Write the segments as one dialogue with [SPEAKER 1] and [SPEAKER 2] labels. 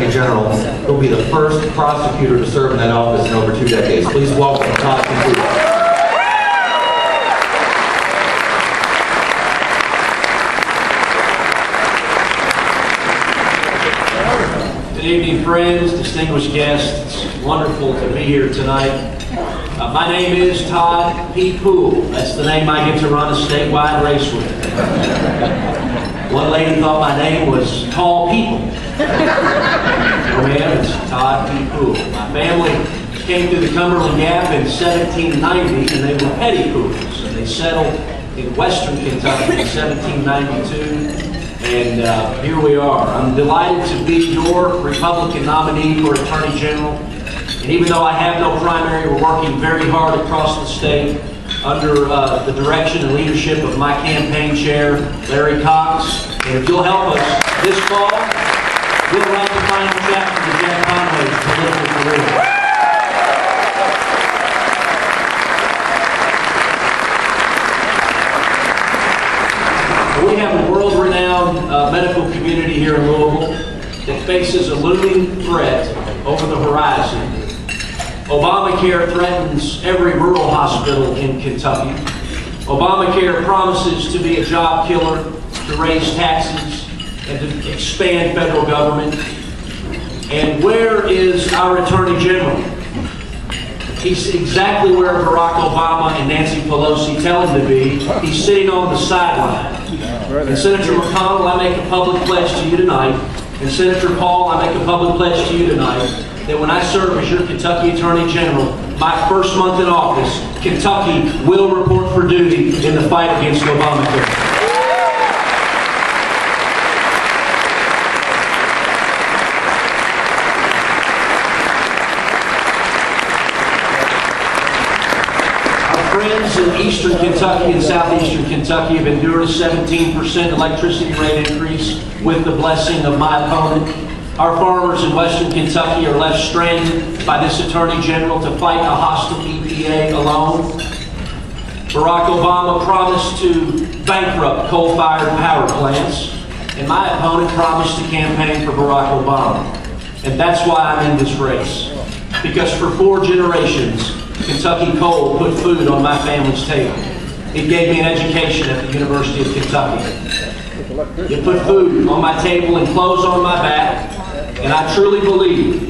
[SPEAKER 1] Attorney General. He'll be the first prosecutor to serve in that office in over 2 decades. Please welcome Todd.
[SPEAKER 2] Good evening, friends, distinguished guests. It's wonderful to be here tonight. My name is Todd P. Poole. That's the name I get to run a statewide race with. One lady thought my name was Tall People. Oh man, it's Todd P. Poole. My family came through the Cumberland Gap in 1790, and they were petty poodles. And they settled in western Kentucky in 1792. And here we are. I'm delighted to be your Republican nominee for Attorney General. And even though I have no primary, we're working very hard across the state under the direction and leadership of my campaign chair, Larry Cox. And if you'll help us this fall, we'll write the final chapter to Jack Conway's political career. We have a world-renowned medical community here in Louisville that faces a looming threat over the horizon. Obamacare threatens every rural hospital in Kentucky. Obamacare promises to be a job killer, to raise taxes, and to expand federal government. And where is our Attorney General? He's exactly where Barack Obama and Nancy Pelosi tell him to be. He's sitting on the sideline. And Senator McConnell, I make a public pledge to you tonight, and Senator Paul, I make a public pledge to you tonight, that when I serve as your Kentucky Attorney General, my first month in office, Kentucky will report for duty in the fight against Obamacare. Friends in eastern Kentucky and southeastern Kentucky have endured a 17% electricity rate increase with the blessing of my opponent. Our farmers in western Kentucky are left stranded by this Attorney General to fight a hostile EPA alone. Barack Obama promised to bankrupt coal-fired power plants, and my opponent promised to campaign for Barack Obama. And that's why I'm in this race. Because for 4 generations, Kentucky coal put food on my family's table. It gave me an education at the University of Kentucky. It put food on my table and clothes on my back. And I truly believe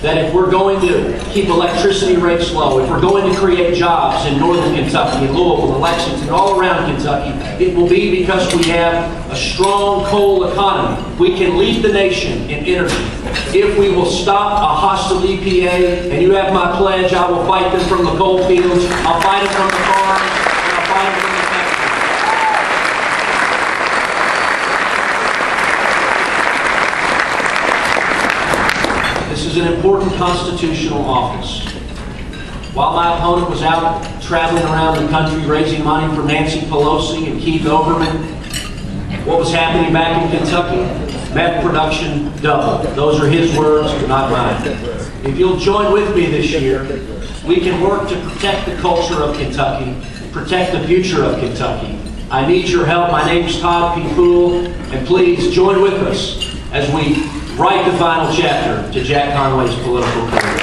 [SPEAKER 2] that if we're going to keep electricity rates low, if we're going to create jobs in northern Kentucky, in Louisville, in Lexington, all around Kentucky, it will be because we have a strong coal economy. We can lead the nation in energy. If we will stop a hostile EPA, and you have my pledge, I will fight them from the coal fields, I'll fight them from the farms, and I'll fight them from the factories. This is an important constitutional office. While my opponent was out traveling around the country raising money for Nancy Pelosi and Keith Olbermann, what was happening back in Kentucky? Meth production doubled. Those are his words, not mine. If you'll join with me this year, we can work to protect the culture of Kentucky, protect the future of Kentucky. I need your help. My name's Todd P. Poole, and please join with us as we write the final chapter to Jack Conway's political career.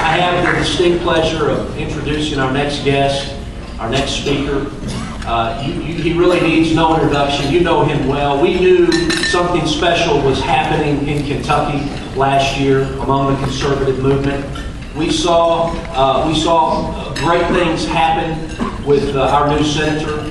[SPEAKER 2] I have the distinct pleasure of introducing our next guest, our next speaker. He really needs no introduction. You know him well. We knew something special was happening in Kentucky last year among the conservative movement. We saw great things happen with our new senator.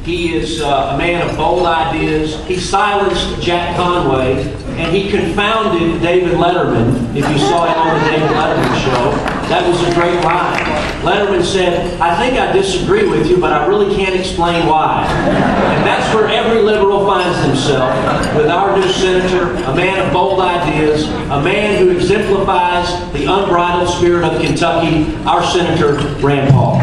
[SPEAKER 2] He is a man of bold ideas. He silenced Jack Conway, and he confounded David Letterman. If you saw him on the David Letterman show, that was a great line. Letterman said, "I think I disagree with you, but I really can't explain why." And that's where every liberal finds himself with our new senator, a man of bold ideas, a man who exemplifies the unbridled spirit of Kentucky, our Senator Rand Paul.